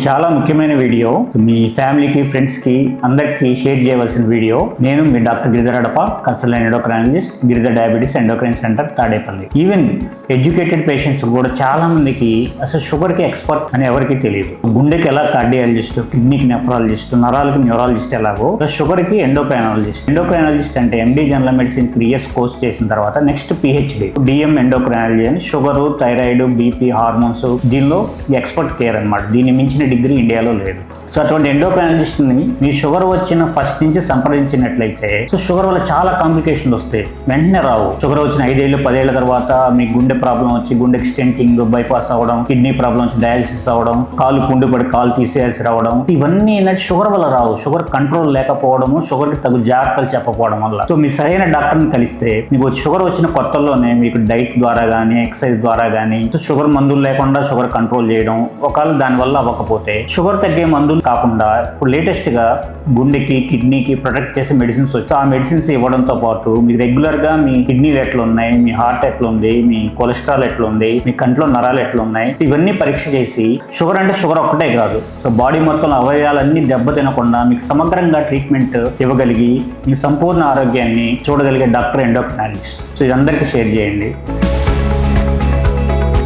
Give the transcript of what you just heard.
చాలా ముఖ్యమైన వీడియో. మీ ఫ్యామిలీకి, ఫ్రెండ్స్ కి అందరికి షేర్ చేయవలసిన వీడియో. నేను మీ doctor Giridhar Adapa, consultant endocrinologist, Giridhar diabetes endocrine centre, Tadepalli. Even educated patients కూడా చాలా మందికి అసలు షుగర్ కి ఎక్స్పర్ట్ అని ఎవరికి తెలియదు. గుండెకి ఎలా కార్డియాలజిస్ట్, కిడ్నీకి నెఫ్రాలజిస్ట్, నరాలకి న్యూరాలజిస్ట్ ఎలాగో షుగర్ కి ఎండోక్రైనాలజిస్ట్. ఎండోక్రైనాలజిస్ట్ అంటే ఎండి జనరల్ మెడిసిన్ 3 years కోర్స్ చేసిన తర్వాత నెక్స్ట్ పిహెచ్డి డిఎం ఎండోక్రైనాలజీ అని షుగర్, థైరాయిడ్, బీపీ, హార్మోన్స్ దీనిలో ఎక్స్పర్ట్ కేర్ అనమాట. దీన్ని మించిన డిగ్రీ ఇండియాలో లేదు. సో అటువంటి ఎండోక్రైనాలజిస్ట్ ని మీ షుగర్ వచ్చిన ఫస్ట్ నుంచి సంప్రదించినట్లయితే సో షుగర్ వల్ల చాలా కాంప్లికేషన్లు వస్తాయి. వెంటనే రావు. షుగర్ వచ్చిన 5 ఏళ్ళు 10 ఏళ్ల తర్వాత మీ గుండె ప్రాబ్లం వచ్చి గుండెకి స్టెంటింగ్, బైపాస్ అవ్వడం, కిడ్నీ ప్రాబ్లం వచ్చి డయాలిసిస్ అవ్వడం, కాలు పుండుపడి కాలు తీసేయాల్సి రావడం, ఇవన్నీ ఏంటంటే షుగర్ వల్ల రావు. షుగర్ కంట్రోల్ లేకపోవడము, షుగర్ కి తగు జాగ్రత్తలు చెప్పకపోవడం వల్ల. సో మీ సరైన డాక్టర్ని కలిస్తే మీకు షుగర్ వచ్చిన కొత్తల్లోనే మీకు డైట్ ద్వారా కానీ, ఎక్సర్సైజ్ ద్వారా కానీ షుగర్ మందులు లేకుండా షుగర్ కంట్రోల్ చేయడం, ఒకవేళ దానివల్ల అవ్వకపోతే షుగర్ తగ్గే మందులు కాకుండా ఇప్పుడు లేటెస్ట్ గా గుండెకి, కిడ్నీకి ప్రొటెక్ట్ చేసే మెడిసిన్స్ వచ్చి ఆ మెడిసిన్స్ ఇవ్వడంతో పాటు మీకు రెగ్యులర్ గా మీ కిడ్నీలు ఎట్లా ఉన్నాయి, మీ హార్ట్ ఎట్లా ఉంది, మీ కొలెస్ట్రాల్ ఎట్లా ఉంది, మీ కంట్లో నరాలు ఎట్లా ఉన్నాయి, ఇవన్నీ పరీక్ష చేసి షుగర్ అంటే షుగర్ ఒక్కటే కాదు, సో బాడీ మొత్తం అవయవాలన్నీ దెబ్బ తినకుండా మీకు సమగ్రంగా ట్రీట్మెంట్ ఇవ్వగలిగి మీ సంపూర్ణ ఆరోగ్యాన్ని చూడగలిగే డాక్టర్ ఎండోక్రైనాలజిస్ట్. సో ఇది అందరికీ షేర్ చేయండి.